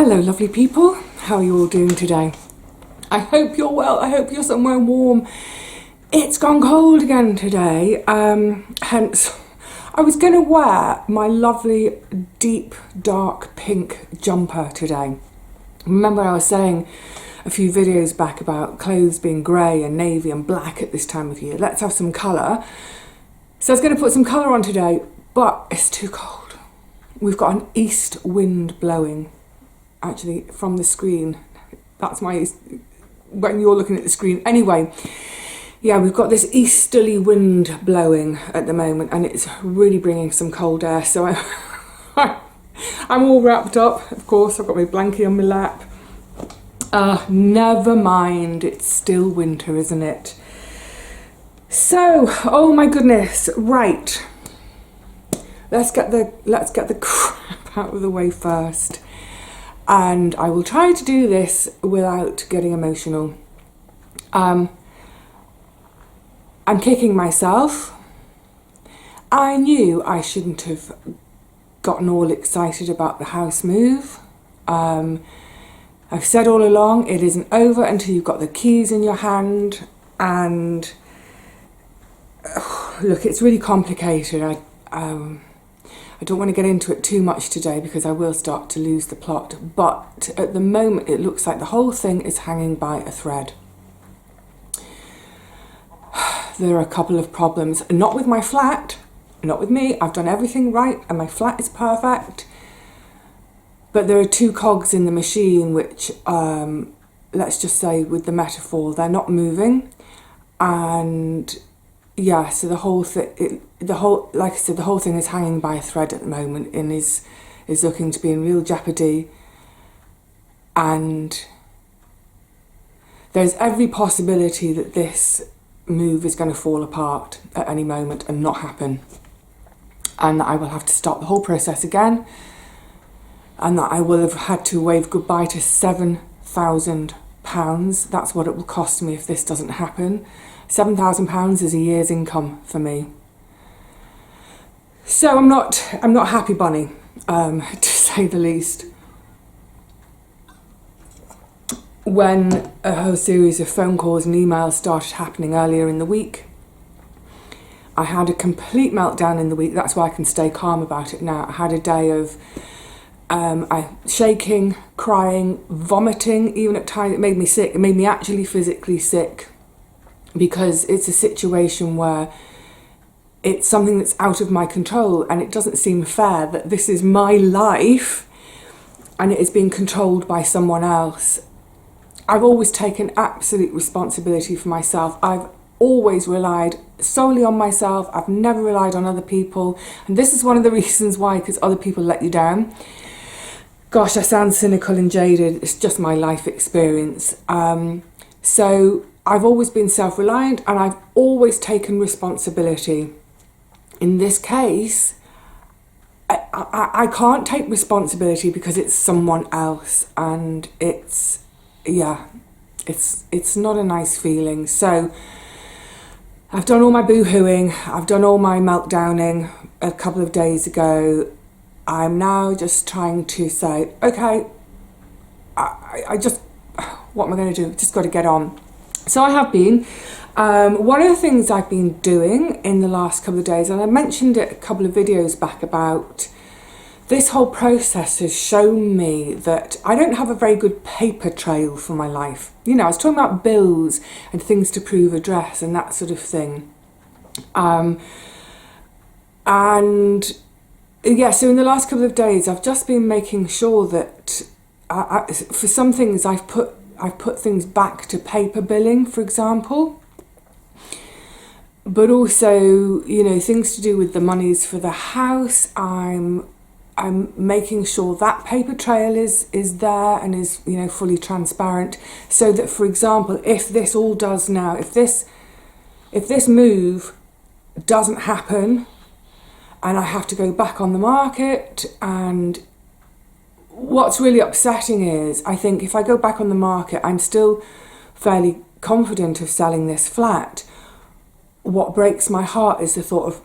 Hello lovely people, how are you all doing today? I hope you're well, I hope you're somewhere warm. It's gone cold again today, hence I was going to wear my lovely deep dark pink jumper today. Remember I was saying a few videos back about clothes being grey and navy and black at this time of year. Let's have some colour. So I was going to put some colour on today, but it's too cold. We've got an east wind blowing. Actually, from the screen, that's when you're looking at the screen. Anyway, yeah, we've got this easterly wind blowing at the moment, and it's really bringing some cold air. So I'm all wrapped up. Of course, I've got my blankie on my lap. Never mind, it's still winter, isn't it? So, oh my goodness, right. Let's get the crap out of the way first. And I will try to do this without getting emotional. I'm kicking myself. I knew I shouldn't have gotten all excited about the house move. I've said all along, it isn't over until you've got the keys in your hand. And look, it's really complicated. I don't want to get into it too much today because I will start to lose the plot, but at the moment it looks like the whole thing is hanging by a thread. There are a couple of problems, not with my flat, not with me. I've done everything right and my flat is perfect, but there are two cogs in the machine which, let's just say with the metaphor, they're not moving. And yeah, so the whole thing, like I said, the whole thing is hanging by a thread at the moment and is looking to be in real jeopardy. And there's every possibility that this move is going to fall apart at any moment and not happen. And that I will have to start the whole process again. And that I will have had to wave goodbye to £7,000. That's what it will cost me if this doesn't happen. £7,000 is a year's income for me. So I'm not happy bunny, to say the least. When a whole series of phone calls and emails started happening earlier in the week, I had a complete meltdown in the week. That's why I can stay calm about it now. I had a day of shaking, crying, vomiting, even at times. It made me sick. It made me actually physically sick. Because it's a situation where it's something that's out of my control and it doesn't seem fair that this is my life and it is being controlled by someone else. I've always taken absolute responsibility for myself. I've always relied solely on myself. I've never relied on other people. And this is one of the reasons why, because other people let you down. Gosh, I sound cynical and jaded. It's just my life experience. So I've always been self-reliant and I've always taken responsibility. In this case, I can't take responsibility because it's someone else, and it's not a nice feeling. So I've done all my boo-hooing, I've done all my meltdowning a couple of days ago. I'm now just trying to say, okay, what am I going to do? Just got to get on. So I have been. One of the things I've been doing in the last couple of days, and I mentioned it a couple of videos back about this whole process has shown me that I don't have a very good paper trail for my life. You know, I was talking about bills and things to prove address and that sort of thing. And yeah, so in the last couple of days, I've just been making sure that for some things I've put things back to paper billing, for example. But also, you know, things to do with the monies for the house, I'm making sure that paper trail is there and is, you know, fully transparent. So that, for example, if this all does now, if this move doesn't happen and I have to go back on the market, and what's really upsetting is, I think if I go back on the market, I'm still fairly confident of selling this flat. What breaks my heart is the thought of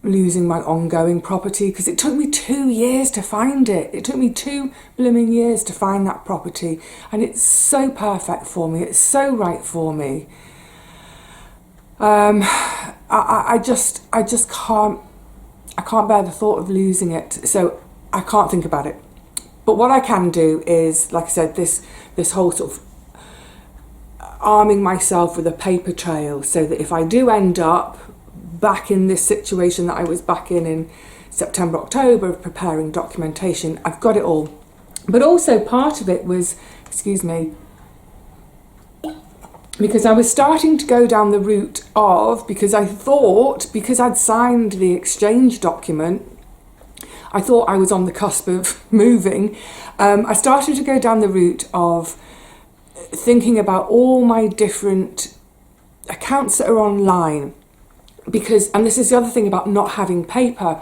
losing my ongoing property, because it took me 2 years to find it. It took me 2 blooming years to find that property, and it's so perfect for me. It's so right for me. I just can't bear the thought of losing it, so I can't think about it. But what I can do is, like I said, this whole sort of arming myself with a paper trail, so that if I do end up back in this situation that I was back in September, October, of preparing documentation, I've got it all. But also part of it was, excuse me, because I was starting to go down the route of, because I thought, because I'd signed the exchange document, I thought I was on the cusp of moving. I started to go down the route of thinking about all my different accounts that are online, because, and this is the other thing about not having paper,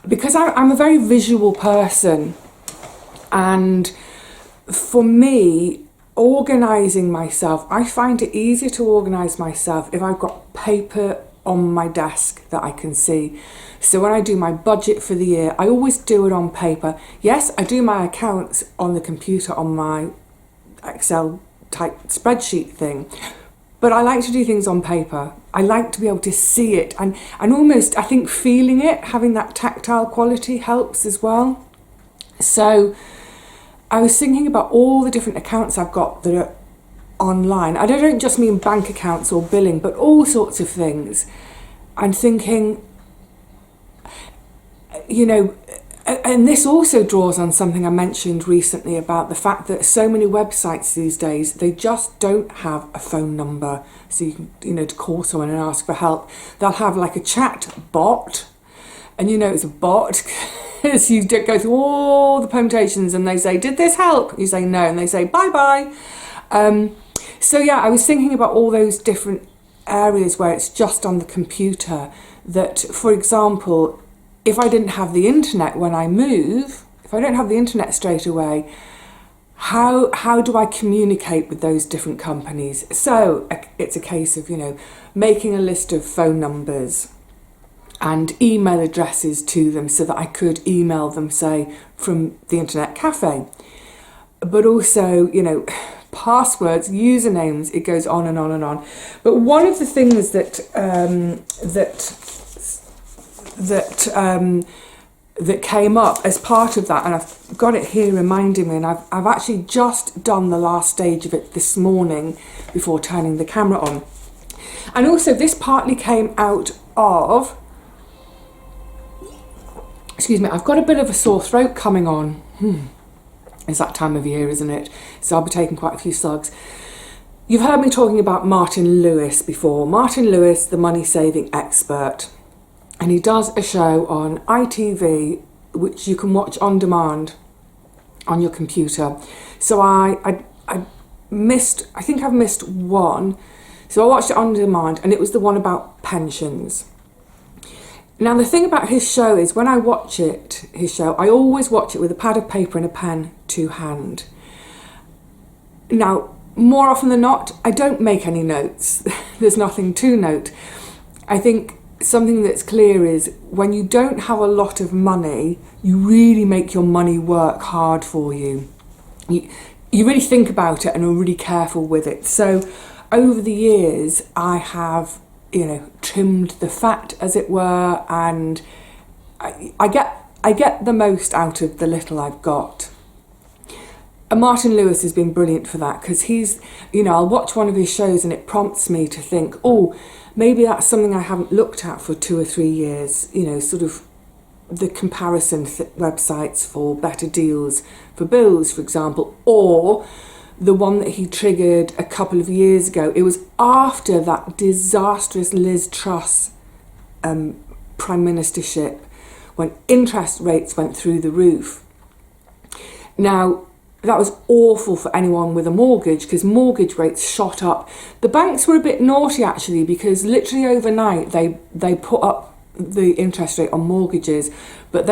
because I'm a very visual person, and for me, organising myself, I find it easier to organise myself if I've got paper on my desk that I can see. So when I do my budget for the year, I always do it on paper. Yes, I do my accounts on the computer on my Excel type spreadsheet thing, but I like to do things on paper. I like to be able to see it, and almost, I think, feeling it, having that tactile quality helps as well. So I was thinking about all the different accounts I've got that are online. I don't just mean bank accounts or billing, but all sorts of things. And thinking, you know, and this also draws on something I mentioned recently about the fact that so many websites these days, they just don't have a phone number. So you can, you know, to call someone and ask for help. They'll have like a chat bot, and you know it's a bot because you go through all the permutations and they say, did this help? You say no, and they say bye-bye. So yeah, I was thinking about all those different areas where it's just on the computer, that, for example, if I didn't have the internet when I move, if I don't have the internet straight away, how do I communicate with those different companies? So it's a case of, you know, making a list of phone numbers and email addresses to them so that I could email them, say, from the internet cafe. But also, you know, passwords, usernames, it goes on and on and on. But one of the things that came up as part of that, and I've got it here reminding me, and I've actually just done the last stage of it this morning before turning the camera on. And also this partly came out of, excuse me, I've got a bit of a sore throat coming on. It's that time of year, isn't it? So I'll be taking quite a few slugs. You've heard me talking about Martin Lewis before. Martin Lewis, the money saving expert. And he does a show on ITV, which you can watch on demand on your computer. So I missed, I think I've missed one. So I watched it on demand, and it was the one about pensions. Now, the thing about his show is when I watch it, his show, I always watch it with a pad of paper and a pen to hand. Now, more often than not, I don't make any notes. There's nothing to note. I think something that's clear is when you don't have a lot of money, you really make your money work hard for you. You really think about it and are really careful with it. So over the years, I have, you know, trimmed the fat, as it were, and I get the most out of the little I've got. And Martin Lewis has been brilliant for that, because he's, you know, I'll watch one of his shows and it prompts me to think, oh, maybe that's something I haven't looked at for 2 or 3 years, you know, sort of the comparison websites for better deals for bills, for example, or the one that he triggered a couple of years ago. It was after that disastrous Liz Truss prime ministership, when interest rates went through the roof. Now, that was awful for anyone with a mortgage, because mortgage rates shot up. The banks were a bit naughty, actually, because literally overnight they put up the interest rate on mortgages, but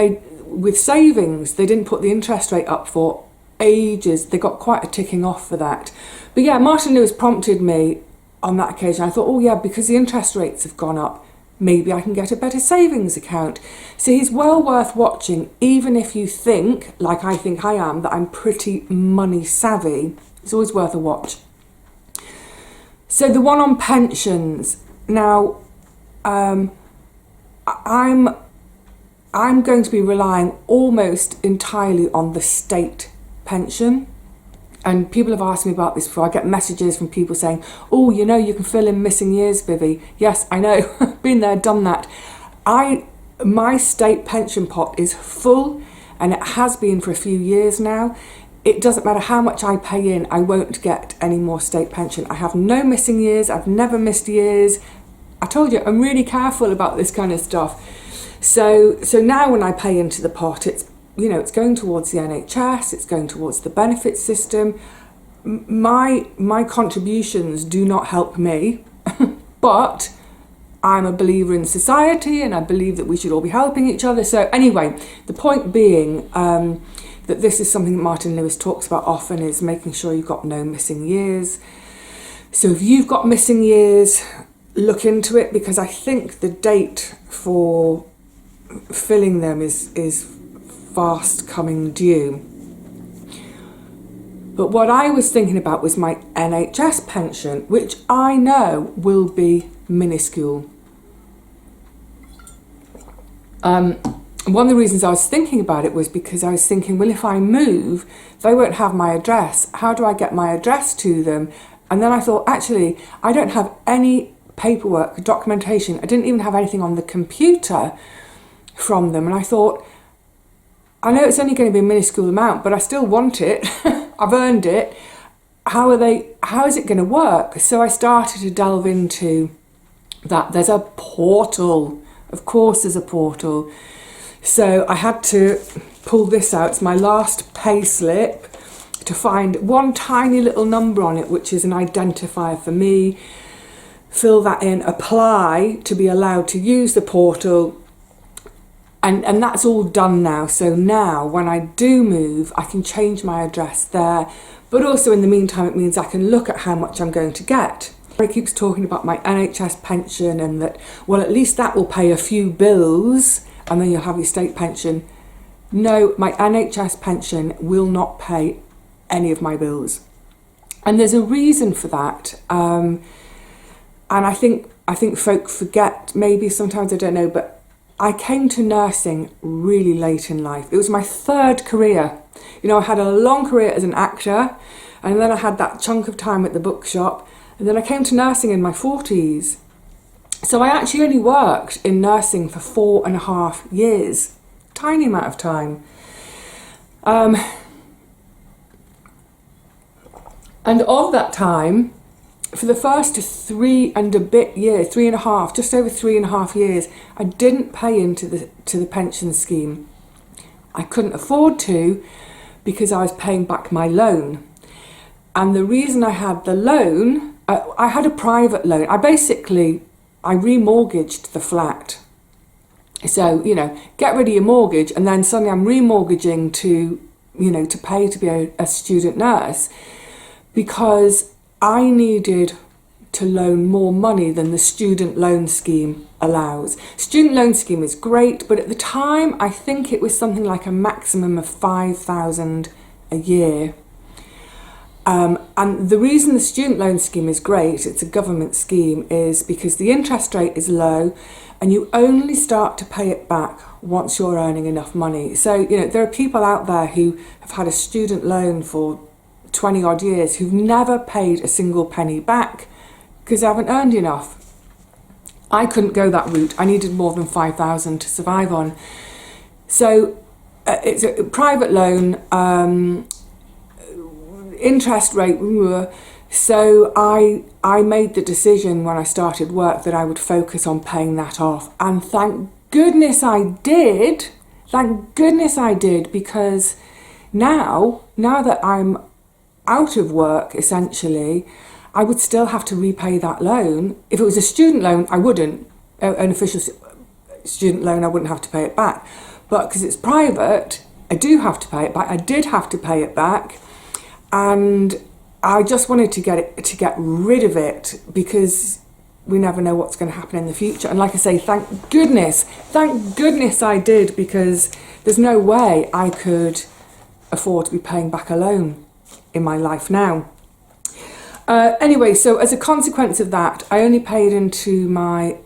with savings, they didn't put the interest rate up for ages. They got quite a ticking off for that. But yeah, Martin Lewis prompted me on that occasion. I thought, oh yeah, because the interest rates have gone up, maybe I can get a better savings account. So he's well worth watching, even if you think, like I think I am, that I'm pretty money savvy. It's always worth a watch. So the one on pensions. Now, I'm going to be relying almost entirely on the state pension. And people have asked me about this before. I get messages from people saying, oh, you know, you can fill in missing years, Vivi. Yes, I know. Been there, done that. My state pension pot is full, and it has been for a few years now. It doesn't matter how much I pay in, I won't get any more state pension. I have no missing years. I've never missed years. I told you, I'm really careful about this kind of stuff. So now when I pay into the pot, it's going towards the NHS, it's going towards the benefit system. My contributions do not help me, but I'm a believer in society, and I believe that we should all be helping each other. So anyway, the point being that this is something that Martin Lewis talks about often, is making sure you've got no missing years. So if you've got missing years, look into it, because I think the date for filling them is fast coming due. But what I was thinking about was my NHS pension, which I know will be minuscule. One of the reasons I was thinking about it was because I was thinking, well, if I move, they won't have my address. How do I get my address to them? And then I thought, actually, I don't have any paperwork, documentation. I didn't even have anything on the computer from them. And I thought, I know it's only going to be a minuscule amount, but I still want it. I've earned it. How is it going to work? So I started to delve into that. There's a portal. Of course there's a portal. So I had to pull this out. It's my last pay slip, to find one tiny little number on it, which is an identifier for me. Fill that in, apply to be allowed to use the portal. And that's all done now. So now when I do move, I can change my address there. But also in the meantime, it means I can look at how much I'm going to get. He keeps talking about my NHS pension, and that, well, at least that will pay a few bills and then you'll have your state pension. No, my NHS pension will not pay any of my bills. And there's a reason for that. And I think folk forget, maybe sometimes, I don't know, but I came to nursing really late in life. It was my third career. You know, I had a long career as an actor, and then I had that chunk of time at the bookshop, and then I came to nursing in my 40s. So I actually only worked in nursing for 4.5 years. Tiny amount of time. And of that time, for the first 3 and a bit years, 3.5, just over 3.5 years, I didn't pay into the pension scheme. I couldn't afford to, because I was paying back my loan. And the reason I had the loan, I had a private loan. I remortgaged the flat. So, get rid of your mortgage, and then suddenly I'm remortgaging to pay to be a student nurse, because I needed to loan more money than the student loan scheme allows. Student loan scheme is great, but at the time I think it was something like a maximum of 5,000 a year. And the reason the student loan scheme is great, it's a government scheme, is because the interest rate is low and you only start to pay it back once you're earning enough money. So, there are people out there who have had a student loan for 20 odd years who've never paid a single penny back because they haven't earned enough. I couldn't go that route. I needed more than 5,000 to survive on. So it's a private loan, interest rate. So I made the decision when I started work that I would focus on paying that off. And thank goodness I did. Thank goodness I did, because now that I'm out of work, essentially, I would still have to repay that loan. If it was a student loan, I wouldn't. An official student loan, I wouldn't have to pay it back. But because it's private, I do have to pay it back. I did have to pay it back, and I just wanted to get rid of it, because we never know what's going to happen in the future. And like I say, thank goodness I did, because there's no way I could afford to be paying back a loan in my life now. Anyway, so as a consequence of that, I only paid into my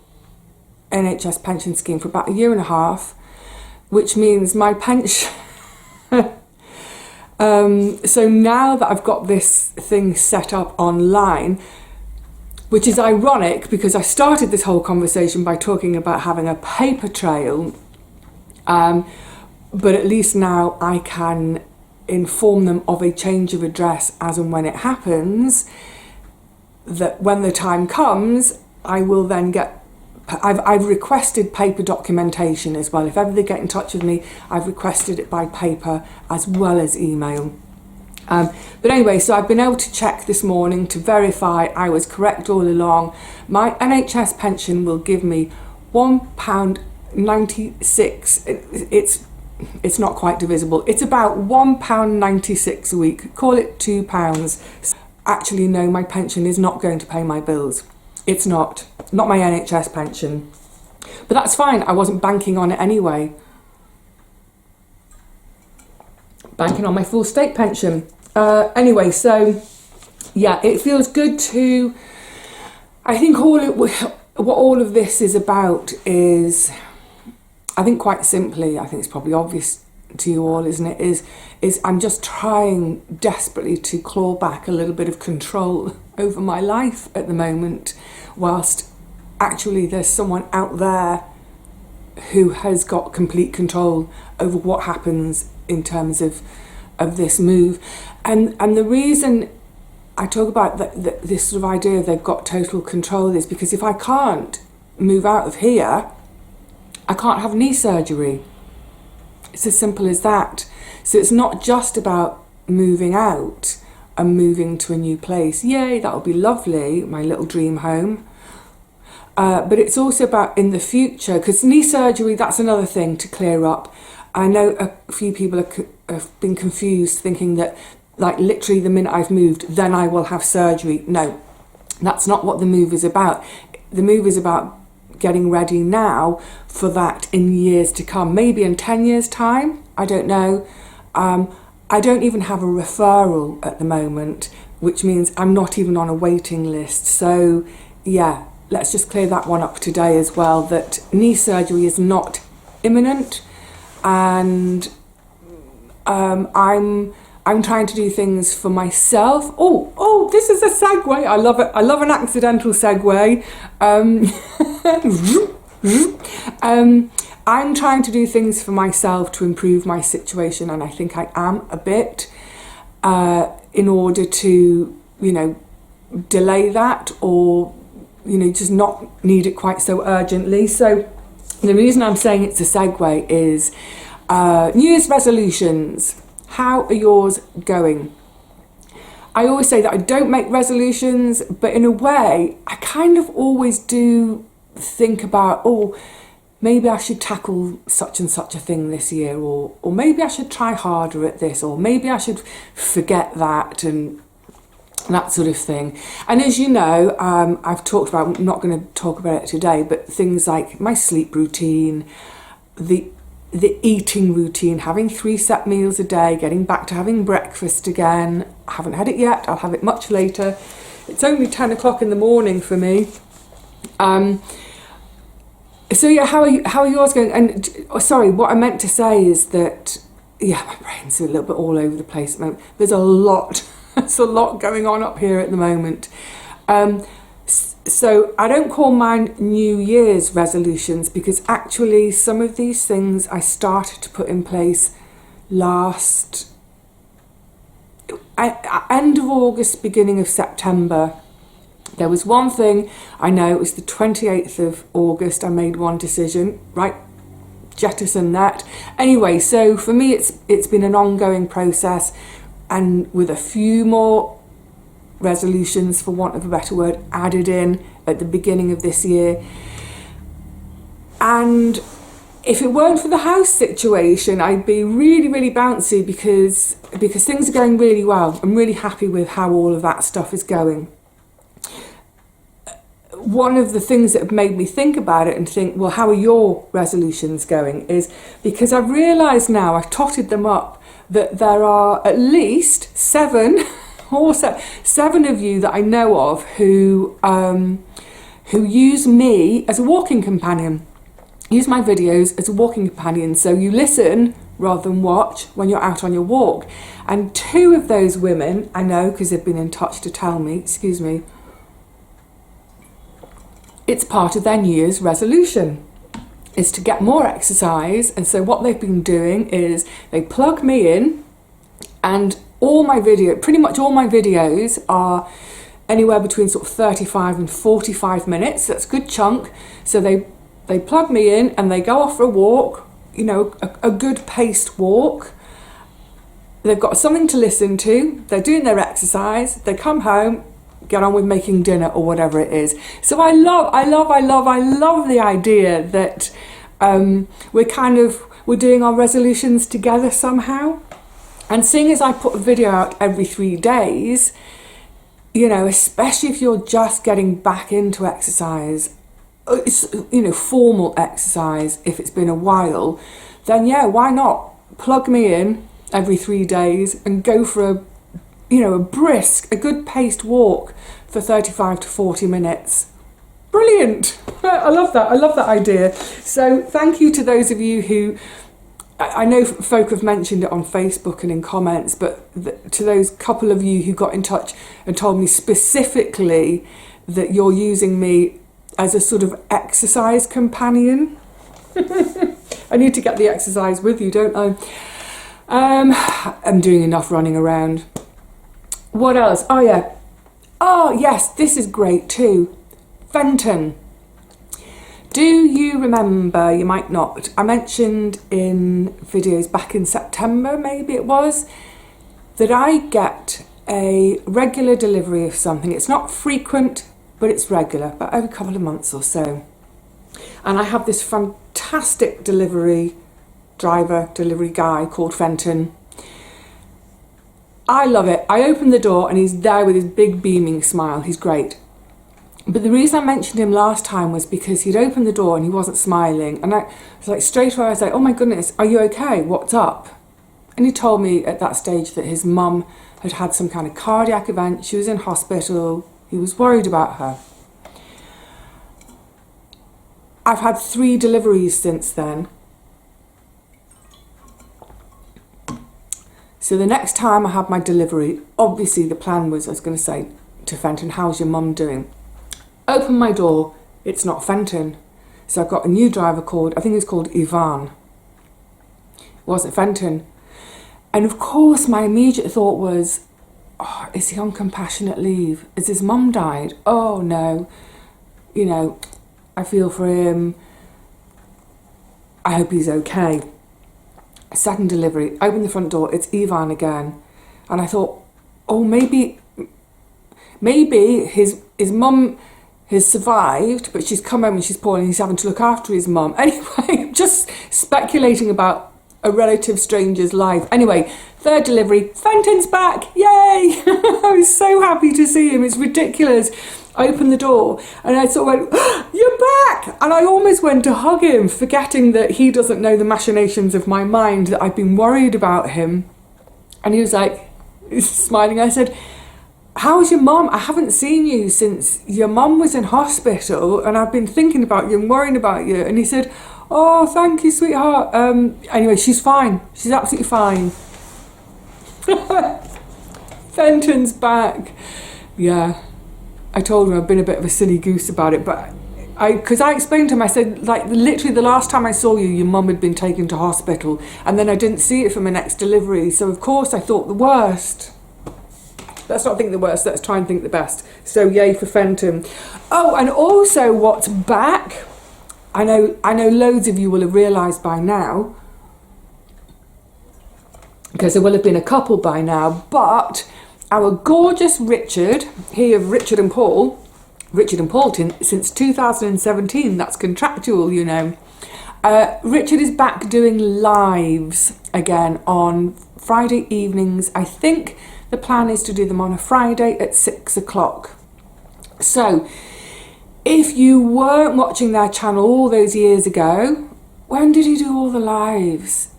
NHS pension scheme for about 1.5 years, which means my pension... so now that I've got this thing set up online, which is ironic because I started this whole conversation by talking about having a paper trail, but at least now I can inform them of a change of address as and when it happens, that when the time comes, I will then get... I've requested paper documentation as well. If ever they get in touch with me, I've requested it by paper as well as email. But anyway, so I've been able to check this morning to verify I was correct all along. My NHS pension will give me £1.96. It's not quite divisible. It's about £1.96 a week. Call it £2. Actually, no, my pension is not going to pay my bills. It's not my NHS pension. But that's fine. I wasn't banking on it anyway. Banking on my full state pension. Anyway, so yeah, it feels good to... I think what all of this is about is... I think quite simply, I think it's probably obvious to you all, isn't it, is I'm just trying desperately to claw back a little bit of control over my life at the moment, whilst actually there's someone out there who has got complete control over what happens in terms of this move. And the reason I talk about this sort of idea of they've got total control is because if I can't move out of here, I can't have knee surgery. It's as simple as that. So it's not just about moving out and moving to a new place. Yay, that would be lovely, my little dream home. But it's also about in the future, because knee surgery, that's another thing to clear up. I know a few people have been confused, thinking that like literally the minute I've moved, then I will have surgery. No, that's not what the move is about. The move is about getting ready now for that in years to come, maybe in 10 years time, I don't know. I don't even have a referral at the moment, which means I'm not even on a waiting list. So yeah, let's just clear that one up today as well, that knee surgery is not imminent, and I'm trying to do things for myself. Oh, this is a segue. I love it. I love an accidental segue. I'm trying to do things for myself to improve my situation, and I think I am a bit, in order to, delay that, or, just not need it quite so urgently. So the reason I'm saying it's a segue is New Year's resolutions. How are yours going? I always say that I don't make resolutions, but in a way, I kind of always do think about, maybe I should tackle such and such a thing this year, or maybe I should try harder at this, or maybe I should forget that, and that sort of thing. And as you know, I've talked about, I'm not going to talk about it today, but things like my sleep routine, the eating routine, having 3 set meals a day, getting back to having breakfast again. I haven't had it yet, I'll have it much later. It's only 10 o'clock in the morning for me. So yeah, how are yours going? And sorry, what I meant to say is that, yeah, my brain's a little bit all over the place at the moment. There's a lot, there's a lot going on up here at the moment. So I don't call mine New Year's resolutions, because actually some of these things I started to put in place last end of August, beginning of September. There was one thing, I know it was the 28th of August, I made one decision, right, jettison that. Anyway, so for me it's been an ongoing process, and with a few more resolutions, for want of a better word, added in at the beginning of this year. And if it weren't for the house situation, I'd be really, really bouncy, because things are going really well. I'm really happy with how all of that stuff is going. one of the things that have made me think about it and think, well, how are your resolutions going, is because I've realised now, I've totted them up, that there are at least 7 of you that I know of who use me as a walking companion, use my videos as a walking companion. So you listen rather than watch when you're out on your walk. And 2 of those women, I know because they've been in touch to tell me, excuse me, it's part of their New Year's resolution, is to get more exercise. And so what they've been doing is they plug me in, and pretty much all my videos are anywhere between sort of 35 and 45 minutes. That's a good chunk. So they plug me in and they go off for a walk, you know, a good paced walk. They've got something to listen to. They're doing their exercise. They come home, get on with making dinner or whatever it is. So I love the idea that we're doing our resolutions together somehow. And seeing as I put a video out every 3 days, you know, especially if you're just getting back into exercise, you know, formal exercise, if it's been a while, then yeah, why not plug me in every 3 days and go for a brisk, a good paced walk for 35 to 40 minutes. Brilliant. I love that idea. So thank you to those of you who, I know folk have mentioned it on Facebook and in comments, but to those couple of you who got in touch and told me specifically that you're using me as a sort of exercise companion. I need to get the exercise with you, don't I? I'm doing enough running around. What else? Oh yeah. Oh yes, this is great too. Fenton. Do you remember, you might not, I mentioned in videos back in September, maybe it was, that I get a regular delivery of something. It's not frequent, but it's regular, but every couple of months or so. And I have this fantastic delivery guy called Fenton. I love it. I open the door and he's there with his big beaming smile. He's great. But the reason I mentioned him last time was because he'd opened the door and he wasn't smiling. And I was like, straight away, I was like, oh my goodness, are you okay? What's up? And he told me at that stage that his mum had had some kind of cardiac event. She was in hospital. He was worried about her. I've had 3 deliveries since then. So the next time I had my delivery, obviously the plan was, I was going to say to Fenton, how's your mum doing? Open my door, it's not Fenton. So I've got a new driver called, I think he's called Ivan. It wasn't Fenton. And of course my immediate thought was, oh, is he on compassionate leave? Has his mum died? Oh no. You know, I feel for him. I hope he's okay. Second delivery, open the front door, it's Ivan again. And I thought, oh, maybe his mum has survived, but she's come home and she's poorly and he's having to look after his mum. Anyway, just speculating about a relative stranger's life. Anyway, third delivery, Fenton's back, yay! I was so happy to see him, it's ridiculous. I opened the door and I sort of went, oh, you're back! And I almost went to hug him, forgetting that he doesn't know the machinations of my mind, that I've been worried about him. And he was like, smiling. I said, how's your mum? I haven't seen you since your mum was in hospital and I've been thinking about you and worrying about you. And he said, oh, thank you, sweetheart. Anyway, she's fine. She's absolutely fine. Fenton's back. Yeah. I told him I've been a bit of a silly goose about it, but because I explained to him, I said, like, literally the last time I saw you, your mum had been taken to hospital, and then I didn't see it for my next delivery, so of course I thought the worst. Let's not think the worst, let's try and think the best. So yay for Fenton. Oh, and also what's back, I know loads of you will have realised by now, because there will have been a couple by now, but our gorgeous Richard, he of Richard and Paul since 2017, that's contractual, you know. Richard is back doing lives again on Friday evenings. I think the plan is to do them on a Friday at 6 o'clock. So If you weren't watching their channel all those years ago, when did he do all the lives?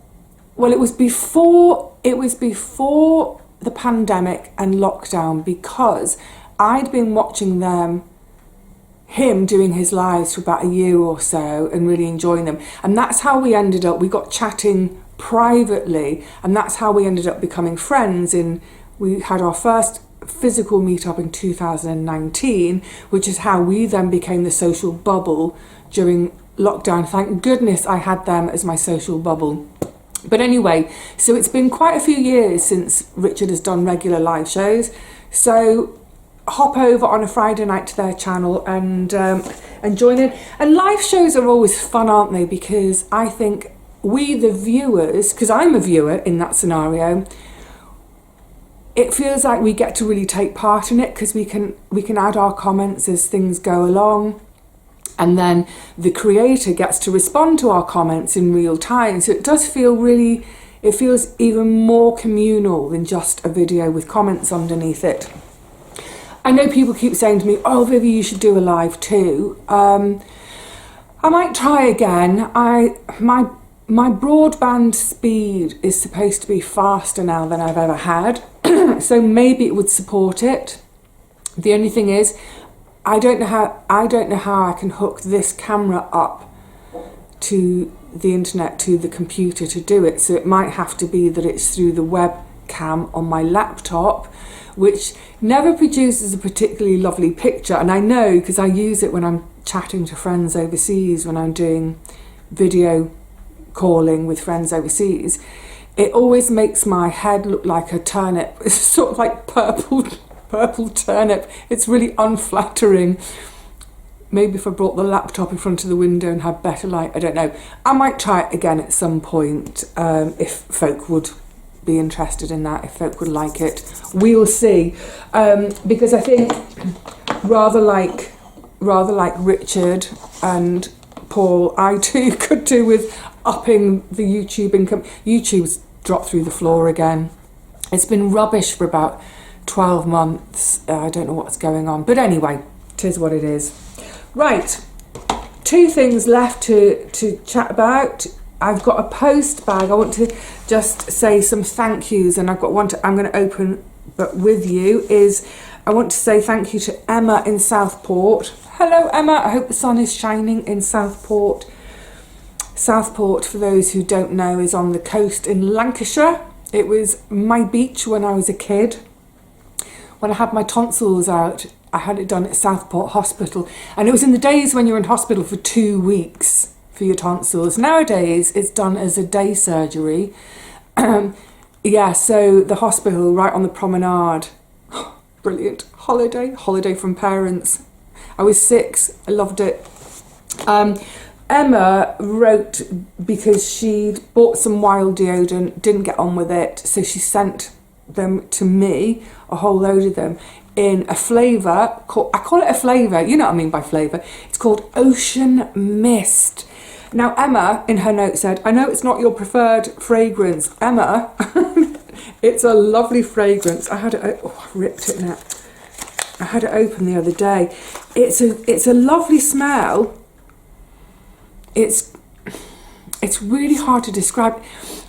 Well, it was before the pandemic and lockdown, because I'd been watching him doing his lives for about a year or so and really enjoying them. And that's how we ended up, we got chatting privately, and that's how we ended up becoming friends. We had our first physical meetup in 2019, which is how we then became the social bubble during lockdown. Thank goodness I had them as my social bubble. But anyway, so it's been quite a few years since Richard has done regular live shows. So hop over on a Friday night to their channel and join in. And live shows are always fun, aren't they? Because I think we, the viewers, because I'm a viewer in that scenario, it feels like we get to really take part in it, because we can add our comments as things go along. And then the creator gets to respond to our comments in real time. So it does feel it feels even more communal than just a video with comments underneath it. I know people keep saying to me, oh, Vivi, you should do a live too. I might try again. My broadband speed is supposed to be faster now than I've ever had. So maybe it would support it. The only thing is, I don't know how I can hook this camera up to the internet, to the computer to do it. So it might have to be that it's through the webcam on my laptop, which never produces a particularly lovely picture. And I know, because I use it when I'm chatting to friends overseas, when I'm doing video calling with friends overseas, it always makes my head look like a turnip. It's sort of like purple turnip. It's really unflattering. Maybe if I brought the laptop in front of the window and had better light, I don't know. I might try it again at some point, if folk would be interested in that, if folk would like it. We'll see. Because I think rather like Richard and Paul, I too could do with upping the YouTube income. YouTube's dropped through the floor again. It's been rubbish for about 12 months. I don't know what's going on. But anyway, it is what it is. Right, 2 things left to chat about. I've got a post bag. I want to just say some thank yous, and I've got one I'm going to open but with you. I want to say thank you to Emma in Southport. Hello, Emma. I hope the sun is shining in Southport. Southport, for those who don't know, is on the coast in Lancashire. It was my beach when I was a kid. When I had my tonsils out, I had it done at Southport Hospital. And it was in the days when you're in hospital for 2 weeks for your tonsils. Nowadays, it's done as a day surgery. Yeah, so the hospital right on the promenade. Brilliant. Holiday from parents. I was 6. I loved it. Emma wrote because she'd bought some wild deodorant, didn't get on with it, so she sent them to me, a whole load of them, in a flavour called, I call it a flavour, you know what I mean by flavour, it's called Ocean Mist. Now Emma, in her note, said, I know it's not your preferred fragrance, Emma, it's a lovely fragrance. I ripped it now. I had it open the other day. It's a lovely smell. It's really hard to describe.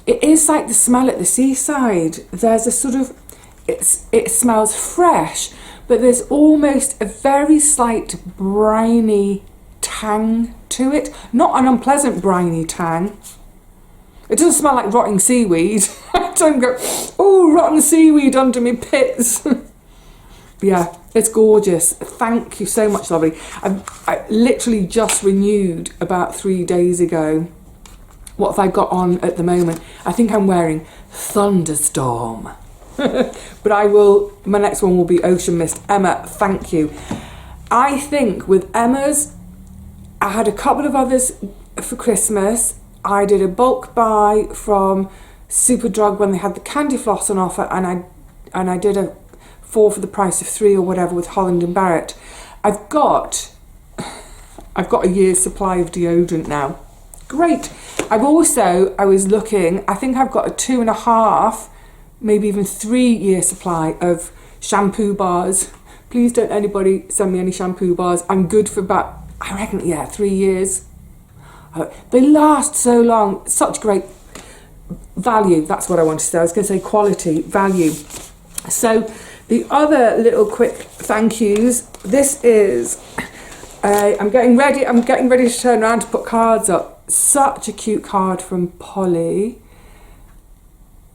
It is like the smell at the seaside. There's a sort of, it smells fresh, but there's almost a very slight briny tang to it. Not an unpleasant briny tang. It doesn't smell like rotting seaweed. I don't go, oh, rotten seaweed under me pits. Yeah, it's gorgeous. Thank you so much, lovely. I literally just renewed about 3 days ago. What have I got on at the moment? I think I'm wearing Thunderstorm. But my next one will be Ocean Mist. Emma, thank you. I think with Emma's, I had a couple of others for Christmas. I did a bulk buy from Superdrug when they had the candy floss on offer, and I did a 4 for the price of 3 or whatever with Holland and Barrett. I've got a year's supply of deodorant now. Great. I was looking, I think I've got a 2.5, maybe even 3 year supply of shampoo bars Please don't anybody send me any shampoo bars. I'm good for about, I reckon, yeah, 3 years. They last so long. Such great value. That's what I wanted to say. I was going to say quality, value. So the other little quick thank yous. This is, I'm getting ready to turn around to put cards up. Such a cute card from Polly.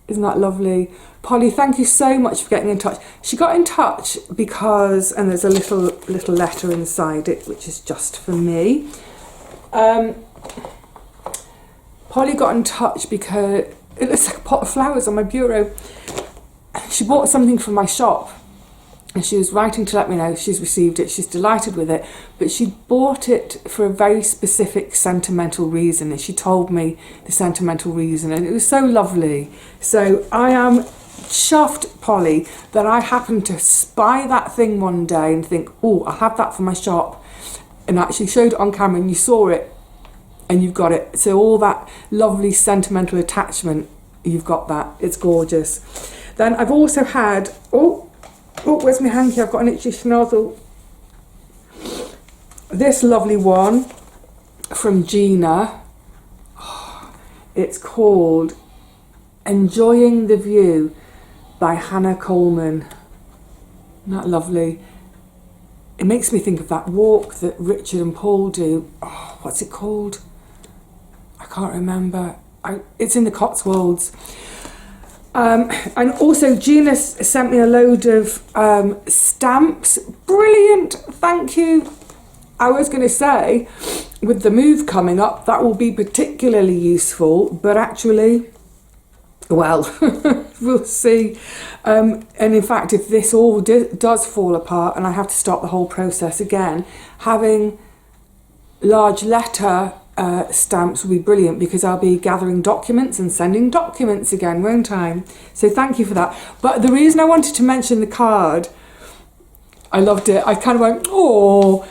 Isn't that lovely? Polly, thank you so much for getting in touch. She got in touch because, and there's a little letter inside it, which is just for me. Polly got in touch because it looks like a pot of flowers on my bureau. She bought something from my shop and she was writing to let me know she's received it. She's delighted with it, but she bought it for a very specific sentimental reason, and she told me the sentimental reason, and it was so lovely. So I am chuffed, Polly, that I happened to spy that thing one day and think, oh, I'll have that for my shop, and actually showed it on camera and you saw it and you've got it. So all that lovely sentimental attachment, you've got that. It's gorgeous. Then I've also had, oh, where's my hanky? I've got an itchy schnozzle. This lovely one from Gina. Oh, it's called Enjoying the View by Hannah Coleman. Isn't that lovely? It makes me think of that walk that Richard and Paul do. Oh, what's it called? I can't remember. It's in the Cotswolds. And also Gina sent me a load of stamps. Brilliant, thank you. I was going to say, with the move coming up, that will be particularly useful, but actually, well, we'll see. And in fact, if this all does fall apart and I have to start the whole process again, having large letter stamps will be brilliant, because I'll be gathering documents and sending documents again, won't I? So thank you for that. But the reason I wanted to mention the card, I loved it. I kind of went, oh,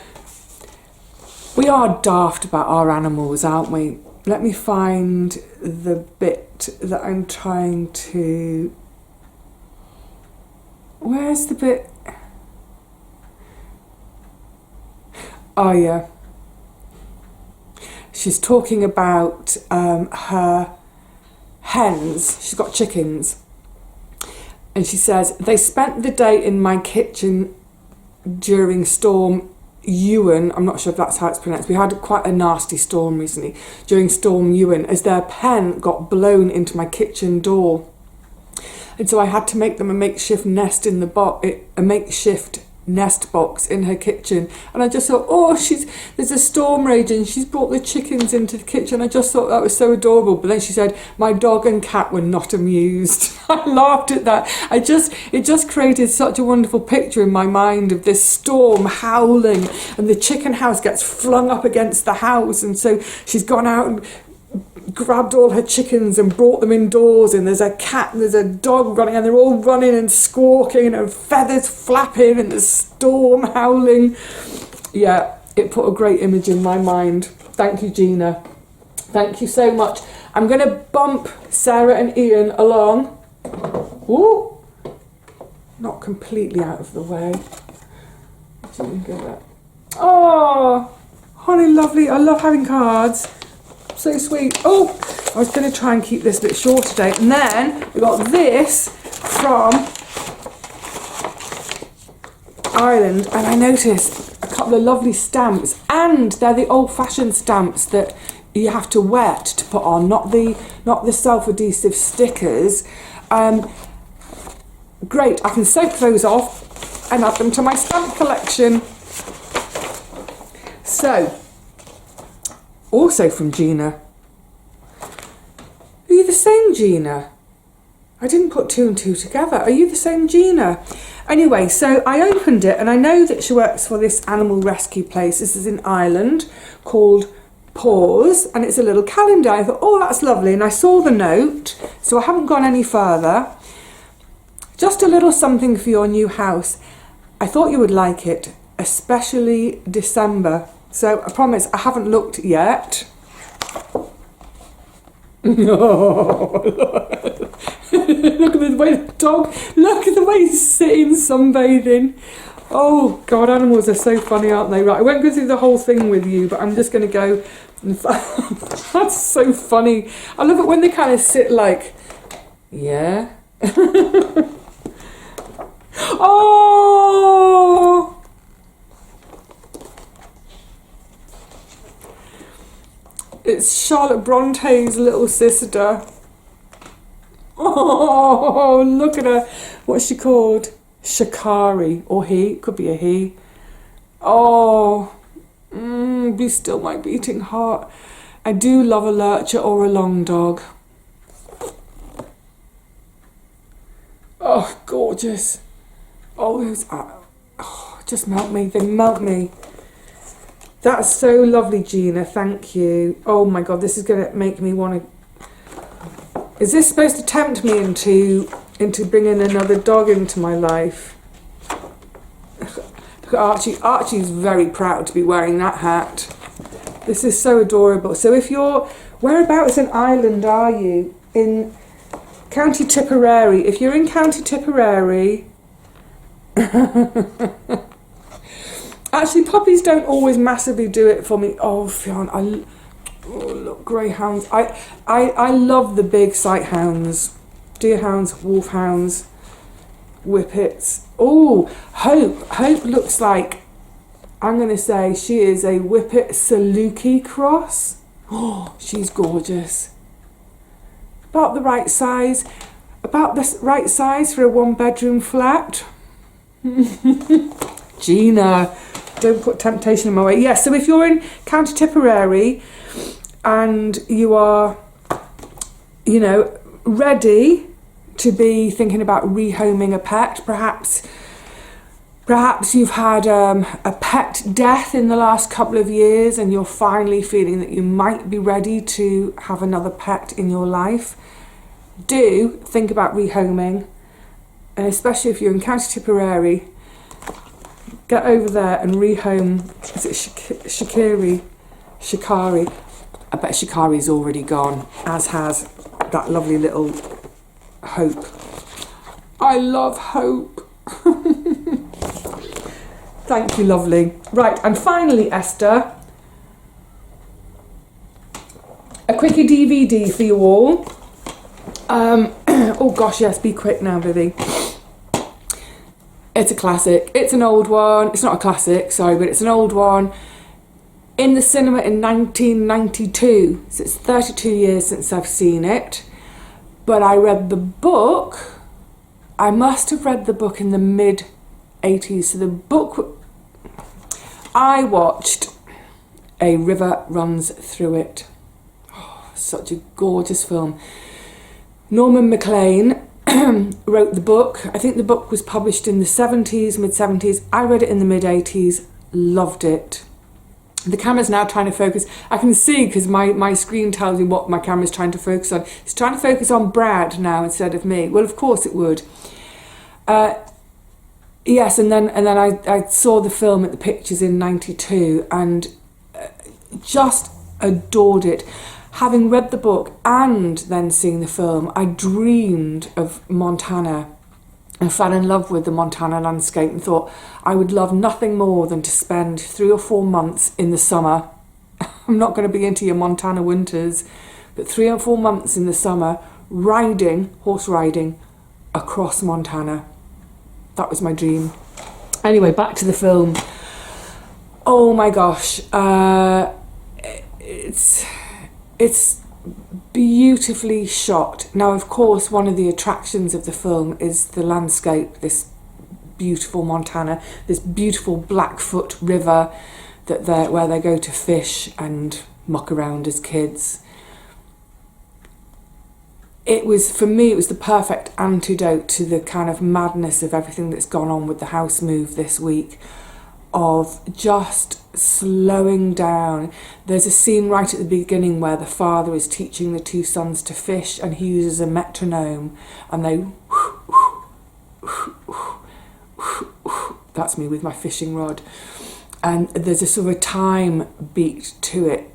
we are daft about our animals, aren't we? Let me find the bit that I'm trying to... Where's the bit? Oh yeah. She's talking about her hens. She's got chickens. And she says, they spent the day in my kitchen during Storm Ewan. I'm not sure if that's how it's pronounced. We had quite a nasty storm recently. During Storm Ewan, as their pen got blown into my kitchen door. And so I had to make them a makeshift nest in the box, a makeshift nest box in her kitchen. And I just thought, oh, there's a storm raging, she's brought the chickens into the kitchen. I just thought that was so adorable. But then she said my dog and cat were not amused. I laughed at that. It just created such a wonderful picture in my mind of this storm howling, and the chicken house gets flung up against the house, and so she's gone out and grabbed all her chickens and brought them indoors, and there's a cat and there's a dog running, and they're all running and squawking and feathers flapping and the storm howling. Yeah, it put a great image in my mind. Thank you, Gina. Thank you so much. I'm going to bump Sarah and Ian along. Ooh, not completely out of the way. What do you think of that? Oh, honey, lovely. I love having cards. So sweet. Oh, I was going to try and keep this a bit short today. And then we got this from Ireland, and I noticed a couple of lovely stamps, and they're the old-fashioned stamps that you have to wet to put on, not the self-adhesive stickers. Great, I can soak those off and add them to my stamp collection. So, also from Gina. Are you the same Gina? I didn't put two and two together. Are you the same Gina? Anyway, so I opened it, and I know that she works for this animal rescue place. This is in Ireland, called Pause, and it's a little calendar. I thought, oh, that's lovely. And I saw the note, so I haven't gone any further. Just a little something for your new house. I thought you would like it, especially December. So I promise I haven't looked yet. Look at the way the dog, look at the way he's sitting sunbathing. Oh God, animals are so funny, aren't they? Right, I won't go through the whole thing with you, but I'm just going to go. That's so funny. I love it when they kind of sit like, yeah. Oh! It's Charlotte Bronte's little sister. Oh, look at her. What's she called? Shikari, or he, could be a he. Oh, be still my beating heart. I do love a lurcher or a long dog. Oh, gorgeous. Oh, those just melt me, they melt me. That's so lovely, Gina, thank you. Oh my God, this is going to make me want to... Is this supposed to tempt me into bringing another dog into my life? Look at Archie. Archie's very proud to be wearing that hat. This is so adorable. So if you're... Whereabouts in Ireland are you? In County Tipperary. If you're in County Tipperary... Actually, puppies don't always massively do it for me. Oh, Fionn, oh, look, greyhounds. I love the big sight hounds. Deerhounds, wolfhounds, whippets. Oh, Hope. Hope looks like, I'm going to say she is a Whippet Saluki cross. Oh, she's gorgeous. About the right size. About the right size for a one-bedroom flat. Gina, don't put temptation in my way. Yes, so if you're in County Tipperary and you are, you know, ready to be thinking about rehoming a pet, perhaps you've had a pet death in the last couple of years and you're finally feeling that you might be ready to have another pet in your life, do think about rehoming. And especially if you're in County Tipperary, get over there and rehome. Is it Shikari? I bet Shikari's already gone, as has that lovely little Hope. I love Hope. Thank you, lovely. Right, and finally, Esther, a quickie DVD for you all. Oh gosh, yes, be quick now, Vivi. It's a classic. It's an old one. It's not a classic, sorry, but it's an old one. In the cinema in 1992. So it's 32 years since I've seen it. But I read the book. I must have read the book in the mid-80s. So the book... I watched A River Runs Through It. Oh, such a gorgeous film. Norman MacLean wrote the book. I think the book was published in the 70s, mid-70s. I read it in the mid-80s, loved it. The camera's now trying to focus. I can see because my screen tells me what my camera's trying to focus on. It's trying to focus on Brad now instead of me. Well, of course it would. Yes, and then I saw the film at the Pictures in 92 and just adored it. Having read the book and then seeing the film, I dreamed of Montana and fell in love with the Montana landscape and thought I would love nothing more than to spend 3 or 4 months in the summer. I'm not going to be into your Montana winters, but 3 or 4 months in the summer horse riding across Montana. That was my dream. Anyway, back to the film. Oh my gosh. It's beautifully shot. Now, of course, one of the attractions of the film is the landscape, this beautiful Montana, this beautiful Blackfoot River where they go to fish and muck around as kids. For me, it was the perfect antidote to the kind of madness of everything that's gone on with the house move this week, of just slowing down. There's a scene right at the beginning where the father is teaching the 2 sons to fish and he uses a metronome and they that's me with my fishing rod, and there's a sort of a time beat to it,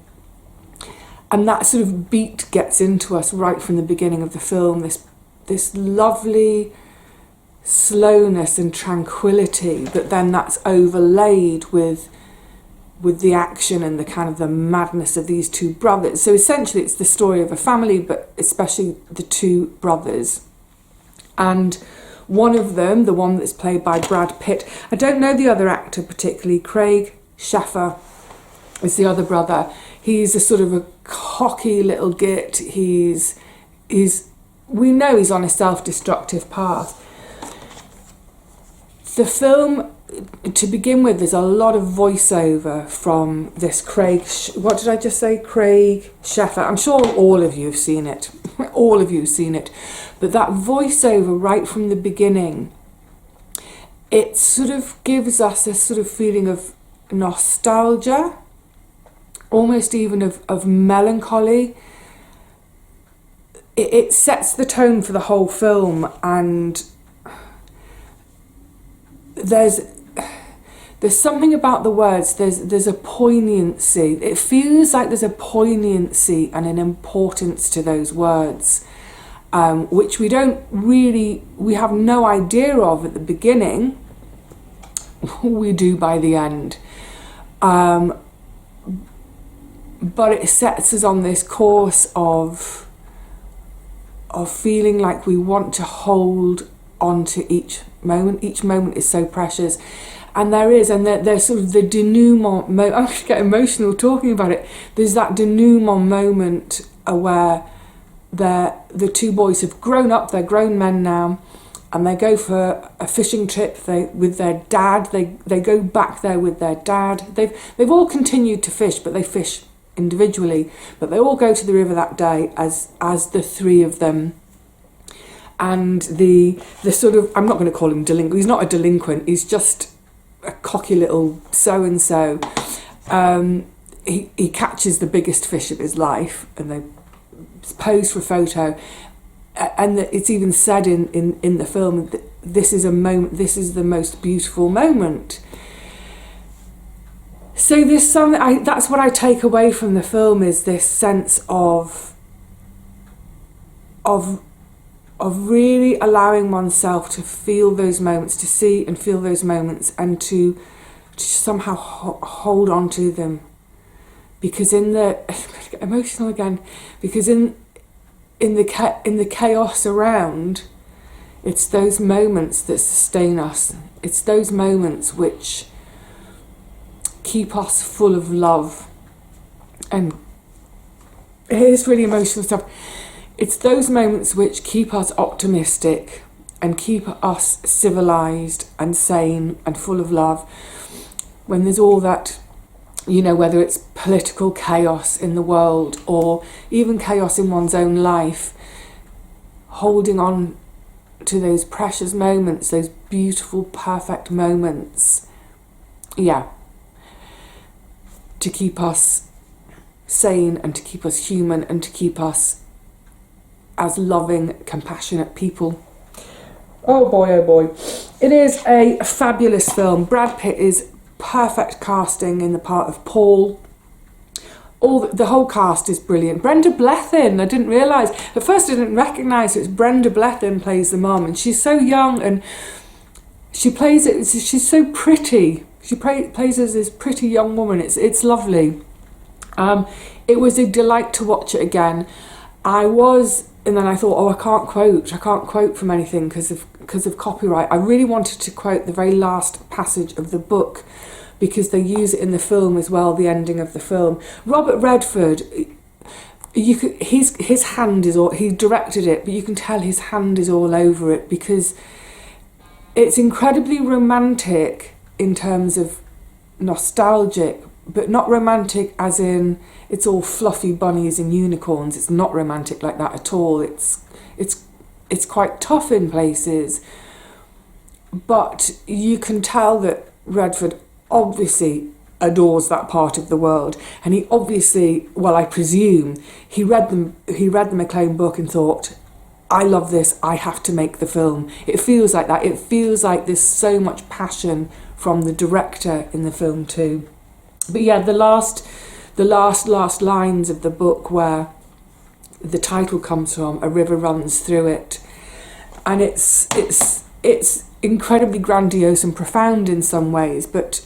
and that sort of beat gets into us right from the beginning of the film, this lovely slowness and tranquility, but then that's overlaid with the action and the kind of the madness of these two brothers. So essentially it's the story of a family, but especially the two brothers. And one of them, the one that's played by Brad Pitt, I don't know the other actor particularly, Craig Sheffer is the other brother. He's a sort of a cocky little git. We know he's on a self-destructive path. The film, to begin with, there's a lot of voiceover from this Craig Sheffer. I'm sure all of you have seen it. All of you have seen it. But that voiceover right from the beginning, it sort of gives us a sort of feeling of nostalgia, almost even of melancholy. It sets the tone for the whole film, and there's something about the words. There's a poignancy. It feels like there's a poignancy and an importance to those words, which we have no idea of at the beginning. We do by the end. But it sets us on this course of feeling like we want to hold on to each moment. Each moment is so precious. And there's sort of the denouement moment. I get emotional talking about it. There's that denouement moment where the two boys have grown up, they're grown men now, and they go for a fishing trip with their dad. They go back there with their dad. They've all continued to fish, but they fish individually. But they all go to the river that day as the three of them. And the sort of, I'm not going to call him delinquent. He's not a delinquent. He's just a cocky little so-and-so. He catches the biggest fish of his life, and they pose for a photo. And it's even said in the film that this is a moment, this is the most beautiful moment. So there's that's what I take away from the film, is this sense of really allowing oneself to feel those moments, to see and feel those moments, and to somehow hold on to them. Because I'm going to get emotional again, because in the chaos around, it's those moments that sustain us. It's those moments which keep us full of love. And here's really emotional stuff. It's those moments which keep us optimistic and keep us civilized and sane and full of love. When there's all that, whether it's political chaos in the world or even chaos in one's own life, holding on to those precious moments, those beautiful, perfect moments, to keep us sane and to keep us human and to keep us as loving, compassionate people. Oh boy. It is a fabulous film. Brad Pitt is perfect casting in the part of Paul. The whole cast is brilliant. Brenda Blethyn, I didn't realise. At first I didn't recognise it's Brenda Blethyn plays the mum, and she's so young and she plays it. She's so pretty. She plays as this pretty young woman. It's lovely. It was a delight to watch it again. And then I thought, I can't quote from anything because of copyright. I really wanted to quote the very last passage of the book because they use it in the film as well, the ending of the film. Robert Redford, his hand is all, he directed it, but you can tell his hand is all over it because it's incredibly romantic in terms of nostalgic, but not romantic as in it's all fluffy bunnies and unicorns. It's not romantic like that at all. It's quite tough in places, but you can tell that Redford obviously adores that part of the world, and he obviously, well, I presume he read the McLean book and thought, I love this, I have to make the film. It feels like that. It feels like there's so much passion from the director in the film too. But yeah, the last lines of the book where the title comes from, a river runs through it, and it's it's incredibly grandiose and profound in some ways, but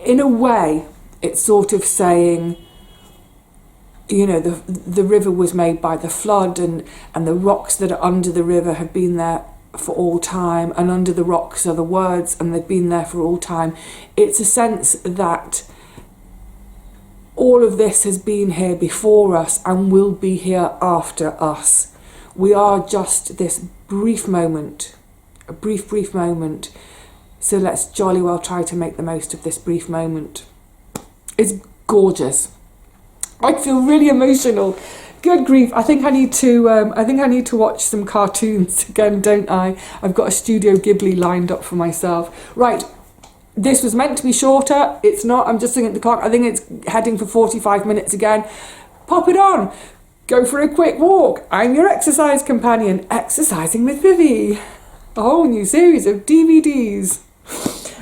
in a way, it's sort of saying, you know, the river was made by the flood, and the rocks that are under the river have been there for all time, and under the rocks are the words, and they've been there for all time. It's a sense that all of this has been here before us and will be here after us. We are just this brief moment, a brief moment. So let's jolly well try to make the most of this brief moment. It's gorgeous. I feel really emotional. Good grief! I think I need to watch some cartoons again, don't I? I've got a Studio Ghibli lined up for myself. Right, this was meant to be shorter. It's not. I'm just looking at the clock. I think it's heading for 45 minutes again. Pop it on. Go for a quick walk. I'm your exercise companion. Exercising with Vivi. A whole new series of DVDs.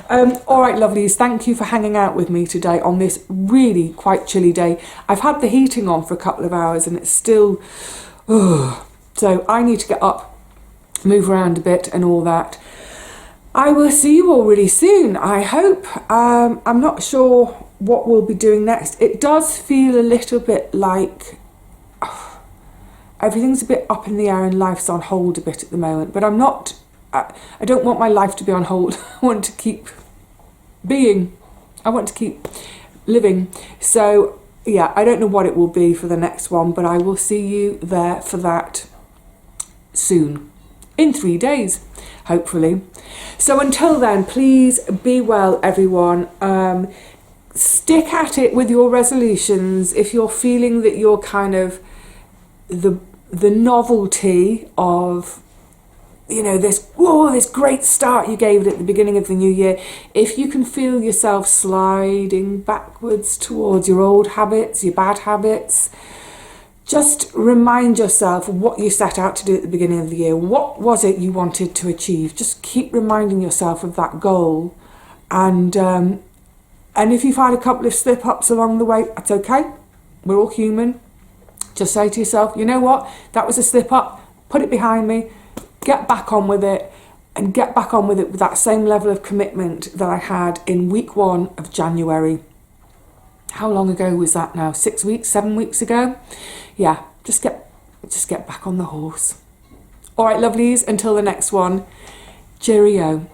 All right, lovelies, thank you for hanging out with me today on this really quite chilly day. I've had the heating on for a couple of hours and it's still... So I need to get up, move around a bit and all that. I will see you all really soon, I hope. I'm not sure what we'll be doing next. It does feel a little bit like... everything's a bit up in the air and life's on hold a bit at the moment, but I'm not... I don't want my life to be on hold. I want to keep being. I want to keep living. So, yeah, I don't know what it will be for the next one, but I will see you there for that soon. In 3 days, hopefully. So until then, please be well, everyone. Stick at it with your resolutions. If you're feeling that you're kind of the novelty of... you know, this great start you gave it at the beginning of the new year, if you can feel yourself sliding backwards towards your old habits, your bad habits, just remind yourself what you set out to do at the beginning of the year. What was it you wanted to achieve? Just keep reminding yourself of that goal. And if you've had a couple of slip-ups along the way, that's okay. We're all human. Just say to yourself, you know what? That was a slip-up. Put it behind me. Get back on with it, and get back on with it with that same level of commitment that I had in week 1 of January. How long ago was that now? 6 weeks, 7 weeks ago? Yeah, just get back on the horse. All right, lovelies, until the next one, cheerio.